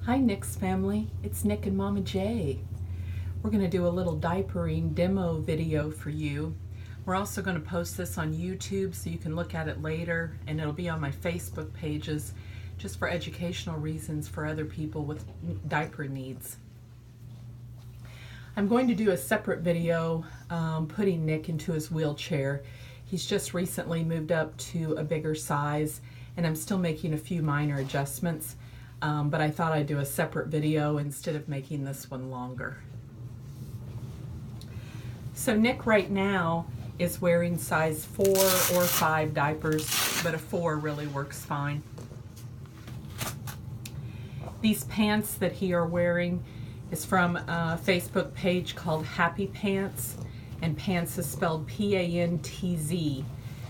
Hi Nick's family, it's Nick and Mama J. We're going to do a little diapering demo video for you. We're also going to post this on YouTube so you can look at it later, and it'll be on my Facebook pages just for educational reasons for other people with diaper needs. I'm going to do a separate video putting Nick into his wheelchair. He's just recently moved up to a bigger size and I'm still making a few minor adjustments. But I thought I'd do a separate video instead of making this one longer. So Nick right now is wearing size 4 or 5 diapers, but a 4 really works fine. These pants that he are wearing is from a Facebook page called Happy Pants, and pants is spelled P-A-N-T-Z,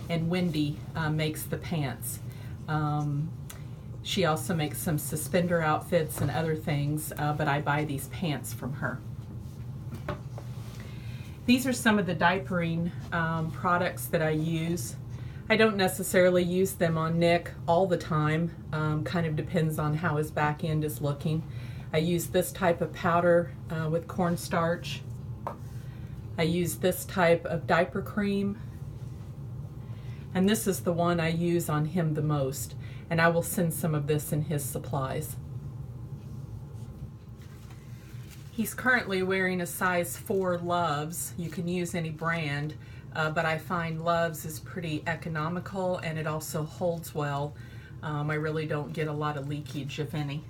and Wendy makes the pants. She also makes some suspender outfits and other things, but I buy these pants from her. These are some of the diapering products that I use. I don't necessarily use them on Nick all the time, kind of depends on how his back end is looking. I use this type of powder with cornstarch. I use this type of diaper cream, and this is the one I use on him the most. And I will send some of this in his supplies. He's currently wearing a size 4 Loves. You can use any brand, but I find Loves is pretty economical and it also holds well. I really don't get a lot of leakage, if any.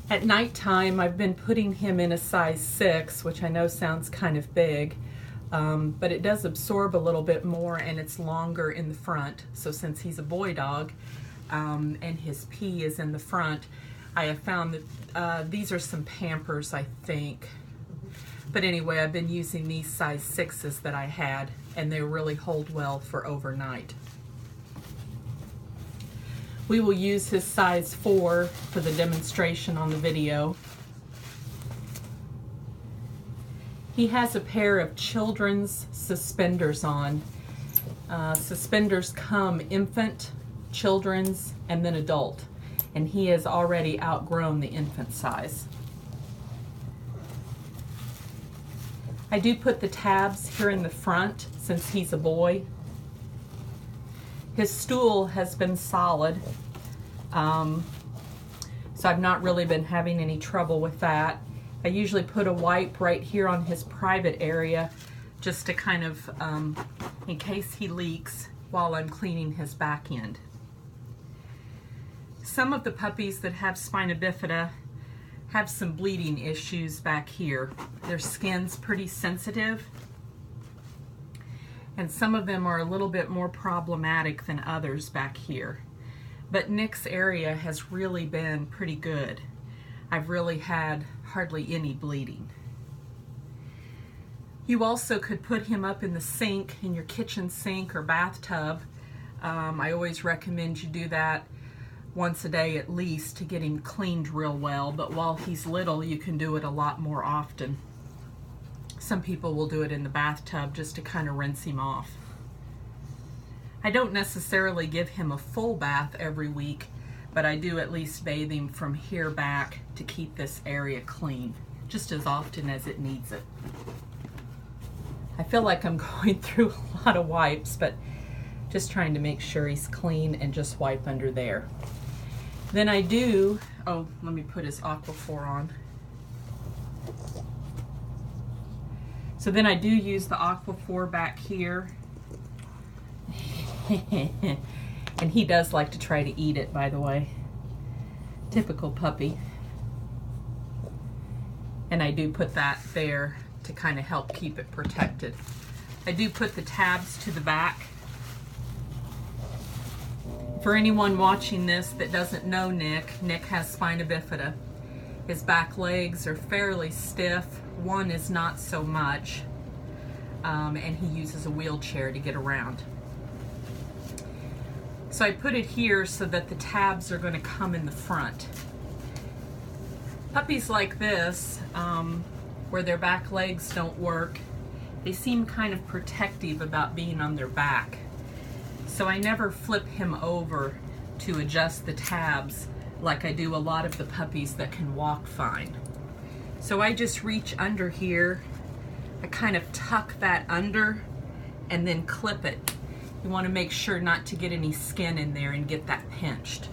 At nighttime, I've been putting him in a size 6, which I know sounds kind of big. But it does absorb a little bit more and it's longer in the front. So since he's a boy dog and his pee is in the front, I have found that these are some Pampers, I think. But anyway, I've been using these size 6s that I had, and they really hold well for overnight. We will use his size 4 for the demonstration on the video. He has a pair of children's suspenders on. Suspenders come infant, children's, and then adult. And he has already outgrown the infant size. I do put the tabs here in the front since he's a boy. His stool has been solid, so I've not really been having any trouble with that. I usually put a wipe right here on his private area just to kind of, in case he leaks while I'm cleaning his back end. Some of the puppies that have spina bifida have some bleeding issues back here. Their skin's pretty sensitive, and some of them are a little bit more problematic than others back here. But Nick's area has really been pretty good. I've really had hardly any bleeding. You also could put him up in the sink, in your kitchen sink or bathtub. I always recommend you do that once a day at least to get him cleaned real well, but while he's little you can do it a lot more often. Some people will do it in the bathtub just to kind of rinse him off. I don't necessarily give him a full bath every week, but I do at least bathe him from here back to keep this area clean, just as often as it needs it. I feel like I'm going through a lot of wipes, but just trying to make sure he's clean and just wipe under there. Then I do, oh, let me put his Aquaphor on. So then I do use the Aquaphor back here. And he does like to try to eat it, by the way. Typical puppy. And I do put that there to kind of help keep it protected. I do put the tabs to the back. For anyone watching this that doesn't know Nick, Nick has spina bifida. His back legs are fairly stiff. One is not so much. And he uses a wheelchair to get around. So I put it here so that the tabs are going to come in the front. Puppies like this, where their back legs don't work, they seem kind of protective about being on their back. So I never flip him over to adjust the tabs like I do a lot of the puppies that can walk fine. So I just reach under here, I kind of tuck that under and then clip it. You want to make sure not to get any skin in there and get that pinched.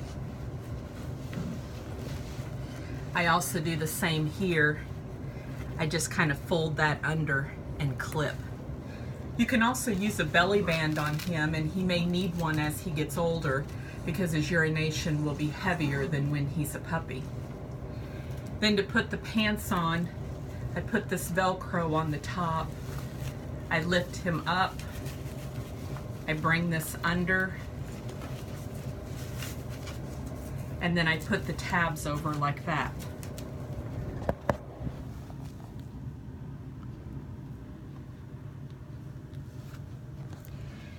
I also do the same here. I just kind of fold that under and clip. You can also use a belly band on him, and he may need one as he gets older because his urination will be heavier than when he's a puppy. Then to put the pants on, I put this Velcro on the top. I lift him up. I bring this under. And then I put the tabs over like that.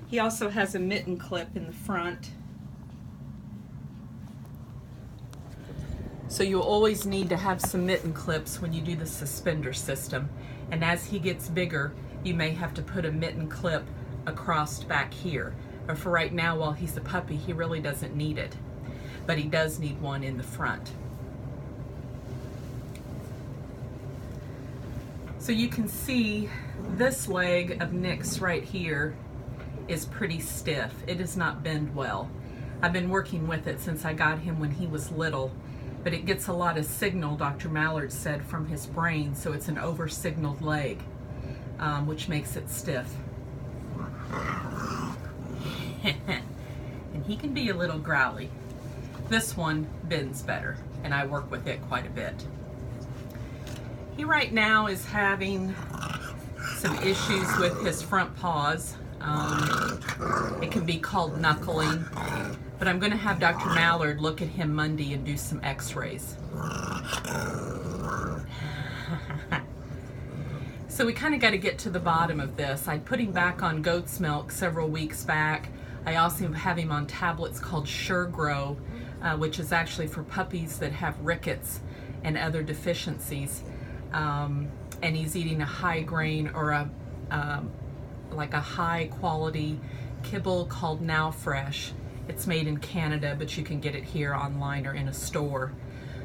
He also has a mitten clip in the front. So you'll always need to have some mitten clips when you do the suspender system. And as he gets bigger, you may have to put a mitten clip across back here. But for right now, while he's a puppy, he really doesn't need it. But he does need one in the front. So you can see this leg of Nick's right here is pretty stiff. It does not bend well. I've been working with it since I got him when he was little, but it gets a lot of signal, Dr. Mallard said, from his brain, so it's an over-signaled leg, which makes it stiff. And he can be a little growly. This one bends better, and I work with it quite a bit. He right now is having some issues with his front paws. It can be called knuckling, but I'm going to have Dr. Mallard look at him Monday and do some x-rays. So we kind of got to get to the bottom of this. I put him back on goat's milk several weeks back. I also have him on tablets called Sure Grow, which is actually for puppies that have rickets and other deficiencies. And he's eating a high grain or like a high quality kibble called Now Fresh. It's made in Canada, but you can get it here online or in a store.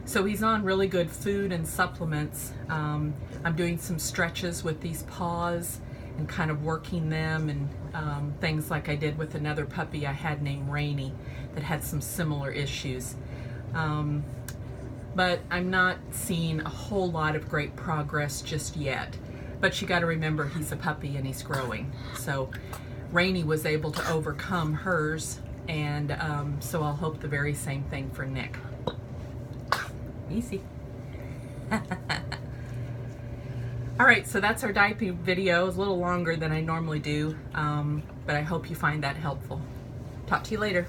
So he's on really good food and supplements. I'm doing some stretches with these paws and kind of working them, and things like I did with another puppy I had named Rainy that had some similar issues. But I'm not seeing a whole lot of great progress just yet. But you got to remember, he's a puppy and he's growing. So Rainy was able to overcome hers, and so I'll hope the very same thing for Nick. Easy. All right, so that's our diaper video. It's a little longer than I normally do, but I hope you find that helpful. Talk to you later.